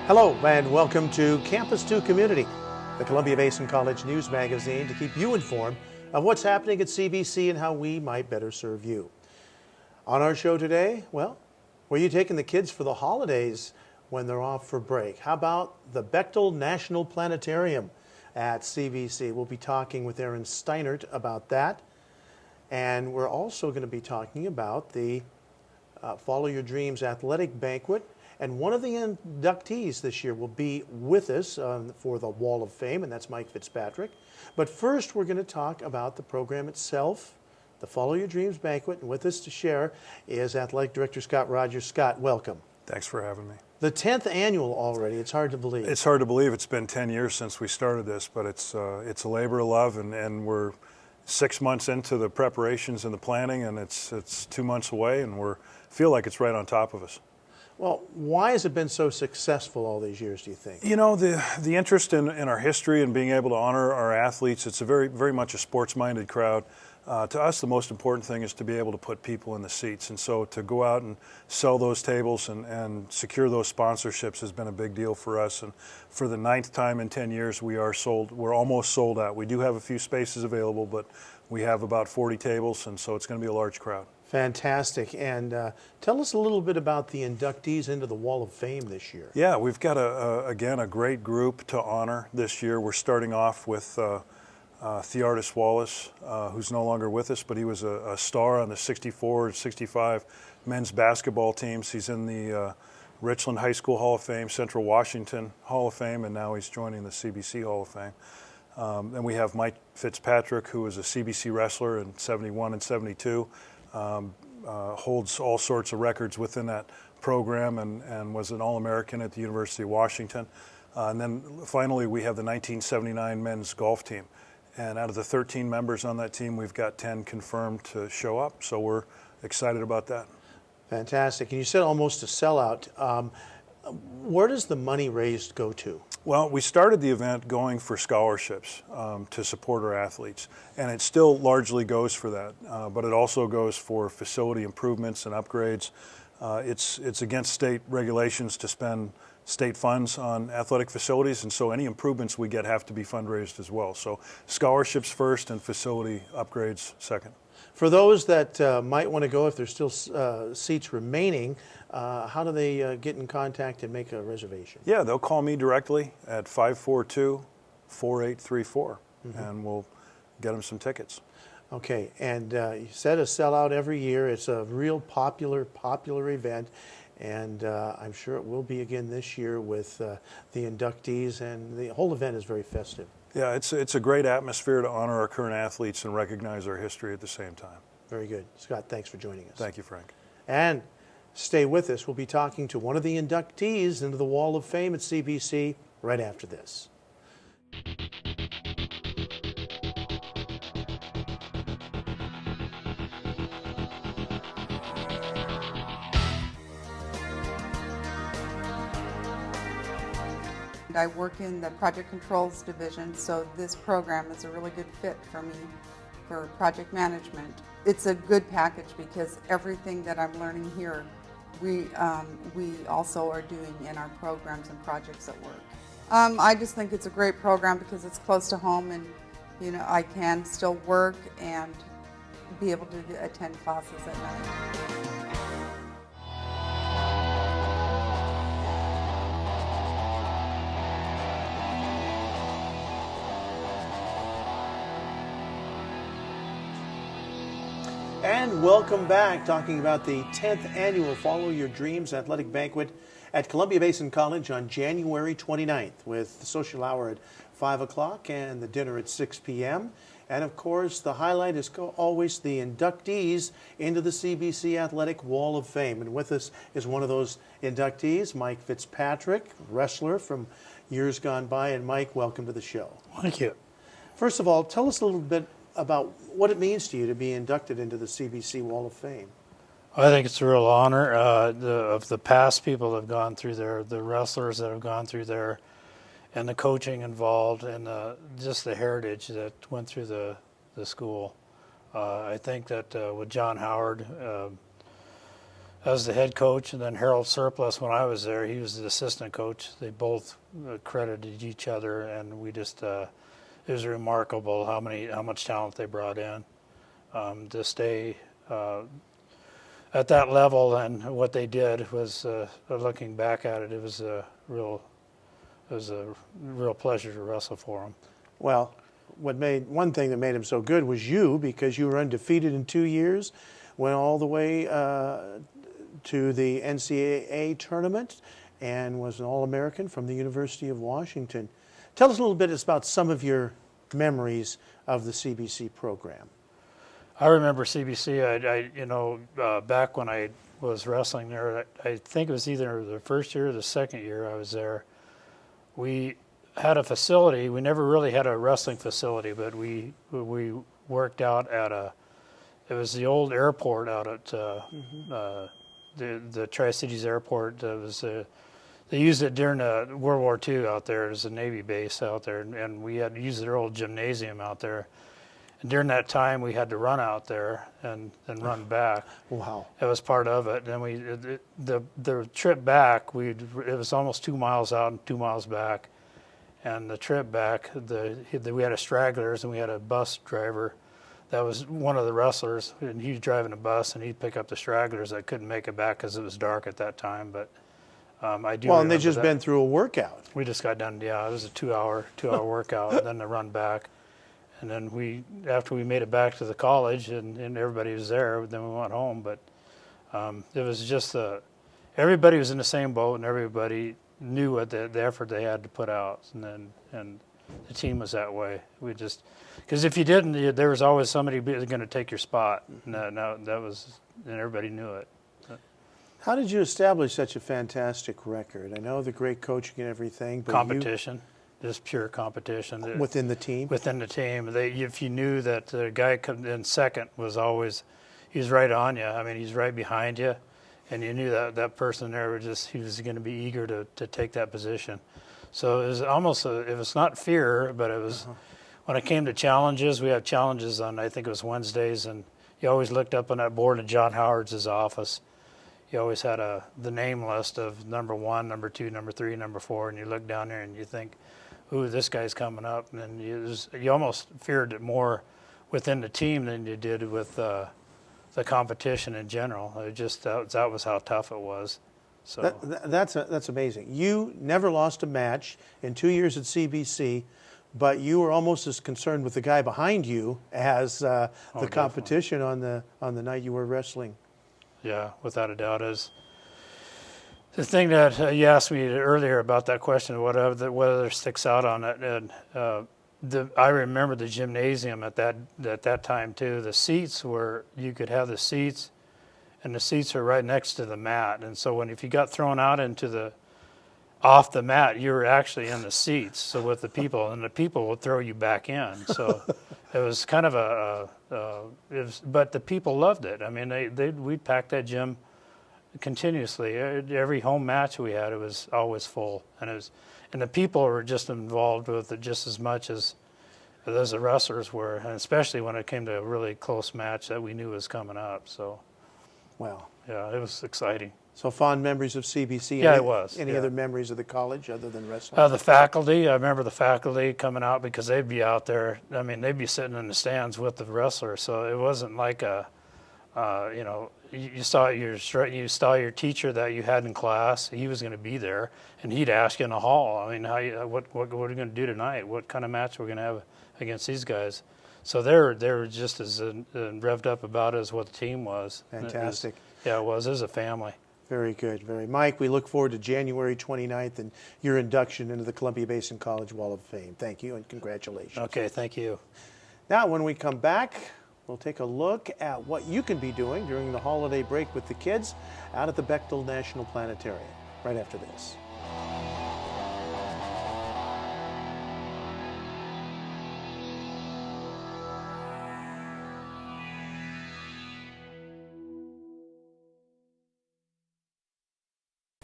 Hello and welcome to Campus to Community, the Columbia Basin College news magazine to keep you informed of what's happening at CBC and how we might better serve you. On our show today, well, where are you taking the kids for the holidays when they're off for break? How about the Bechtel National Planetarium at CBC? We'll be talking with Erin Steinert about that. And we're also going to be talking about the Follow Your Dreams athletic banquet. And one of the inductees this year will be with us for the Wall of Fame, and that's Mike Fitzpatrick. But first, we're going to talk about the program itself, the Follow Your Dreams banquet. And with us to share is Athletic Director Scott Rogers. Scott, welcome. Thanks for having me. The 10th annual already. It's hard to believe. It's hard to believe. It's been 10 years since we started this, but it's a labor of love, and we're 6 months into the preparations and the planning, and it's 2 months away, and we feel like it's right on top of us. Well, why has it been so successful all these years, do you think? You know, the interest in our history and being able to honor our athletes, it's a very much a sports-minded crowd. To us, the most important thing is to be able to put people in the seats. And so to go out and sell those tables and secure those sponsorships has been a big deal for us. And for the 9th time in 10 years, we're almost sold out. We do have a few spaces available, but we have about 40 tables, and so it's going to be a large crowd. Fantastic. And tell us a little bit about the inductees into the Wall of Fame this year. Yeah, we've got, again, a great group to honor this year. We're starting off with Theardis Wallace, who's no longer with us, but he was a star on the 64 and 65 men's basketball teams. He's in the Richland High School Hall of Fame, Central Washington Hall of Fame, and now he's joining the CBC Hall of Fame. And we have Mike Fitzpatrick, who was a CBC wrestler in 71 and 72. Holds all sorts of records within that program and was an All-American at the University of Washington. And then finally we have the 1979 men's golf team. And out of the 13 members on that team, we've got 10 confirmed to show up. So we're excited about that. Fantastic. And you said almost a sellout. Where does the money raised go to? Well, we started the event going for scholarships to support our athletes, and it still largely goes for that, but it also goes for facility improvements and upgrades. It's against state regulations to spend state funds on athletic facilities, and so any improvements we get have to be fundraised as well. So scholarships first and facility upgrades second. For those that might want to go, if there's still seats remaining, how do they get in contact and make a reservation? Yeah, they'll call me directly at 542-4834, and we'll get them some tickets. Okay, and you said a sellout every year. It's a real popular event, and I'm sure it will be again this year with the inductees, and the whole event is very festive. Yeah, it's a great atmosphere to honor our current athletes and recognize our history at the same time. Very good. Scott, thanks for joining us. Thank you, Frank. And stay with us. We'll be talking to one of the inductees into the Wall of Fame at CBC right after this. I work in the project controls division, so this program is a really good fit for me for project management. It's a good package because everything that I'm learning here, we also are doing in our programs and projects at work. I just think it's a great program because it's close to home, and you know I can still work and be able to attend classes at night. And welcome back, talking about the 10th annual Follow Your Dreams athletic banquet at Columbia Basin College on January 29th, with the social hour at 5 o'clock and the dinner at 6 p.m. And of course, the highlight is always the inductees into the CBC Athletic Wall of Fame. And with us is one of those inductees, Mike Fitzpatrick, wrestler from years gone by. And Mike, welcome to the show. Thank you. First of all, tell us a little bit about what it means to you to be inducted into the CBC Wall of Fame. I think it's a real honor of the past people that have gone through there, the wrestlers that have gone through there, and the coaching involved, and just the heritage that went through the school. I think that with John Howard I was the head coach, and then Harold Surplus, when I was there, he was the assistant coach. They both credited each other, and we just it was remarkable how much talent they brought in to stay at that level. And what they did was, looking back at it, it was a real pleasure to wrestle for them. Well, one thing that made him so good was you, because you were undefeated in 2 years, went all the way to the NCAA tournament, and was an All-American from the University of Washington. Tell us a little bit about some of your memories of the CBC program. I remember CBC. Back when I was wrestling there, I think it was either the first year or the second year I was there. We had a facility. We never really had a wrestling facility, but we worked out at it was the old airport out at the Tri-Cities Airport. They used it during World War II out there. It was a Navy base out there, and we had to use their old gymnasium out there. And during that time, we had to run out there and run back. Wow! It was part of it. And the trip back, it was almost 2 miles out and 2 miles back. And the trip back, we had a stragglers, and we had a bus driver that was one of the wrestlers, and he was driving a bus, and he'd pick up the stragglers that couldn't make it back because it was dark at that time. But I do. Well, and they just been through a workout. We just got done. Yeah, it was a 2 hour workout, and then the run back, and then after we made it back to the college, and everybody was there, then we went home. But it was just everybody was in the same boat, and everybody knew what the effort they had to put out, and the team was that way. We just, because if you didn't, there was always somebody going to take your spot, and and everybody knew it. How did you establish such a fantastic record? I know the great coaching and everything, but competition, just pure competition within the team. Within the team, if you knew that the guy in second was always, he's right on you. I mean, he's right behind you. And you knew that person there he was going to be eager to take that position. So it was almost it was not fear, but it was when it came to challenges. We had challenges on, I think it was Wednesdays, and you always looked up on that board in John Howard's office. You always had the name list of number 1, number 2, number 3, number 4, and you look down there and you think, "Ooh, this guy's coming up," and then you almost feared it more within the team than you did with the competition in general. It just that was how tough it was. So that's amazing. You never lost a match in 2 years at CBC, but you were almost as concerned with the guy behind you as the competition on the night you were wrestling. Yeah, without a doubt. Is the thing that you asked me earlier about that question, whether sticks out on it, and I remember the gymnasium at that time too. The seats you could have the seats, and the seats are right next to the mat. And so if you got thrown out off the mat, you were actually in the seats. So with the people, and the people would throw you back in. So it was kind of but the people loved it. I mean, we'd pack that gym continuously. Every home match we had, it was always full, and the people were just involved with it just as much as the wrestlers were, and especially when it came to a really close match that we knew was coming up. So, wow, yeah, it was exciting. So fond memories of CBC. Yeah, it was. Any other memories of the college other than wrestling? The faculty. I remember the faculty coming out because they'd be out there. I mean, they'd be sitting in the stands with the wrestlers. So it wasn't like you saw your teacher that you had in class. He was going to be there, and he'd ask you in the hall. I mean, what are we going to do tonight? What kind of match we're going to have against these guys? So they were just as revved up about it as what the team was. Fantastic. It was. It was a family. Very good. Mike, we look forward to January 29th and your induction into the Columbia Basin College Wall of Fame. Thank you and congratulations. Okay, thank you. Now, when we come back, we'll take a look at what you can be doing during the holiday break with the kids out at the Bechtel National Planetarium right after this.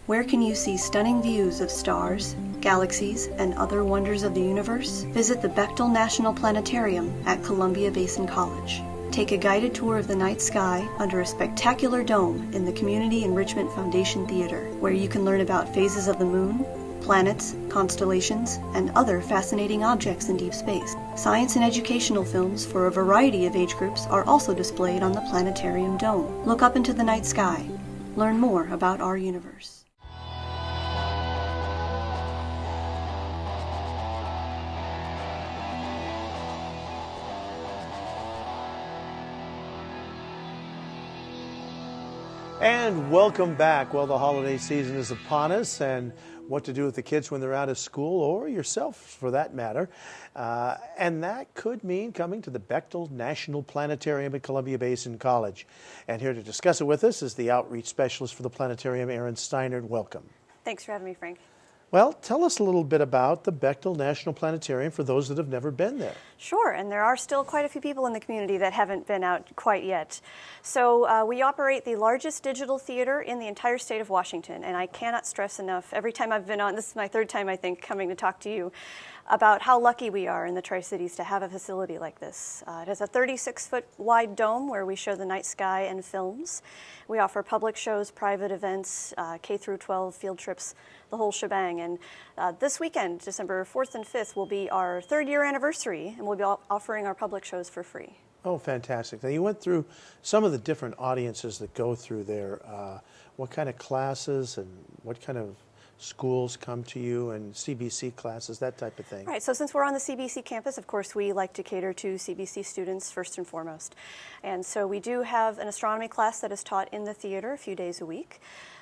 Where can you see stunning views of stars, galaxies, and other wonders of the universe? Visit the Bechtel National Planetarium at Columbia Basin College. Take a guided tour of the night sky under a spectacular dome in the Community Enrichment Foundation Theater, where you can learn about phases of the moon, planets, constellations, and other fascinating objects in deep space. Science and educational films for a variety of age groups are also displayed on the planetarium dome. Look up into the night sky. Learn more about our universe. And welcome back. Well, the holiday season is upon us, and what to do with the kids when they're out of school, or yourself for that matter. And that could mean coming to the Bechtel National Planetarium at Columbia Basin College. And here to discuss it with us is the outreach specialist for the planetarium, Erin Steinert. Welcome. Thanks for having me, Frank. Well, tell us a little bit about the Bechtel National Planetarium for those that have never been there. Sure, and there are still quite a few people in the community that haven't been out quite yet. So we operate the largest digital theater in the entire state of Washington, and I cannot stress enough, every time I've been on, this is my third time I think coming to talk to you, about how lucky we are in the Tri-Cities to have a facility like this. It has a 36-foot wide dome where we show the night sky and films. We offer public shows, private events, K through 12 field trips, the whole shebang. And this weekend, December 4th and 5th, will be our third-year anniversary, and we'll be offering our public shows for free. Oh, fantastic. Now, you went through some of the different audiences that go through there. What kind of classes and what kind of schools come to you, and CBC classes, that type of thing? Right, so since we're on the CBC campus, of course, we like to cater to CBC students first and foremost. And so we do have an astronomy class that is taught in the theater a few days a week.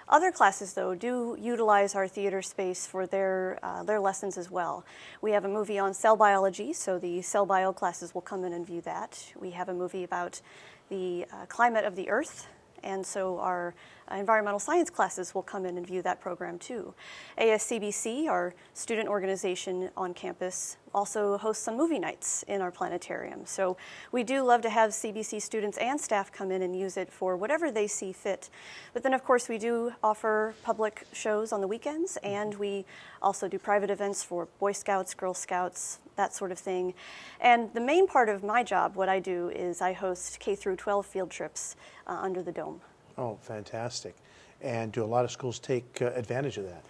Other classes, though, do utilize our theater space for their lessons as well. We have a movie on cell biology, so the cell bio classes will come in and view that. We have a movie about the climate of the Earth, and so our environmental science classes will come in and view that program too. ASCBC, our student organization on campus, also hosts some movie nights in our planetarium. So we do love to have CBC students and staff come in and use it for whatever they see fit. But then, of course, we do offer public shows on the weekends, and we also do private events for Boy Scouts, Girl Scouts, that sort of thing. And the main part of my job, what I do, is I host K through 12 field trips under the dome. Oh, fantastic. And do a lot of schools take advantage of that?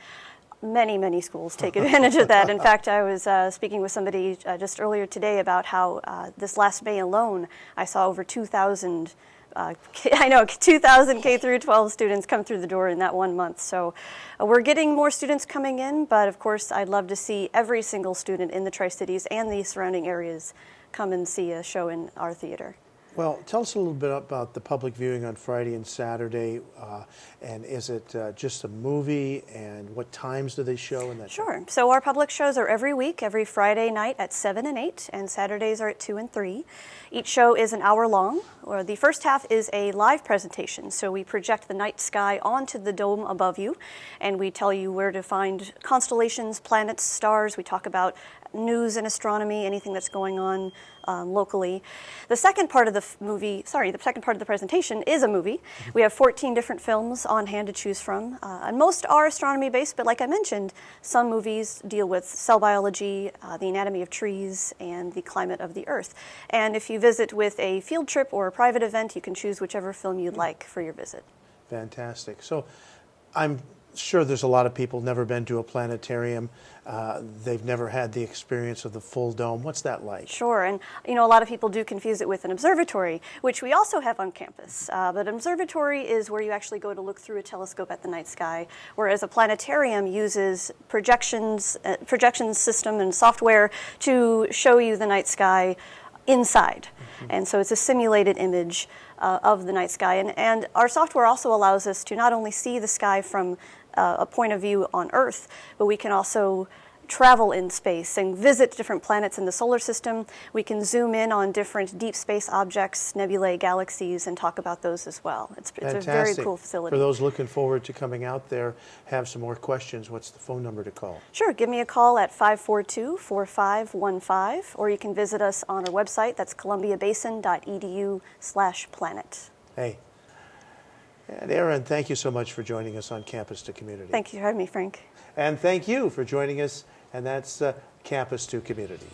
Many, many schools take advantage of that. In fact, I was speaking with somebody just earlier today about how this last May alone, I saw over 2,000 2,000 K through 12 students come through the door in that 1 month. So we're getting more students coming in, but of course I'd love to see every single student in the Tri-Cities and the surrounding areas come and see a show in our theater. Well, tell us a little bit about the public viewing on Friday and Saturday, and is it just a movie, and what times do they show? Sure. So our public shows are every week, every Friday night at 7 and 8, and Saturdays are at 2 and 3. Each show is an hour long. Or the first half is a live presentation, so we project the night sky onto the dome above you, and we tell you where to find constellations, planets, stars. We talk about news and astronomy, anything that's going on locally. The second part of the second part of the presentation is a movie. We have 14 different films on hand to choose from, and most are astronomy based, but like I mentioned, some movies deal with cell biology, the anatomy of trees, and the climate of the Earth. And if you visit with a field trip or a private event, you can choose whichever film you'd like for your visit. Fantastic. So I'm sure there's a lot of people never been to a planetarium. They've never had the experience of the full dome. What's that like? Sure, and a lot of people do confuse it with an observatory, which we also have on campus. But an observatory is where you actually go to look through a telescope at the night sky, whereas a planetarium uses projection system and software to show you the night sky inside. And so it's a simulated image of the night sky. And our software also allows us to not only see the sky from a point of view on Earth, but we can also travel in space and visit different planets in the solar system. We can zoom in on different deep space objects, nebulae, galaxies, and talk about those as well. It's a very cool facility. For those looking forward to coming out there, have some more questions, what's the phone number to call? Sure, give me a call at 542-4515, or you can visit us on our website. That's columbiabasin.edu/planet. Hey. And Erin, thank you so much for joining us on Campus to Community. Thank you for having me, Frank. And thank you for joining us, and that's Campus to Community.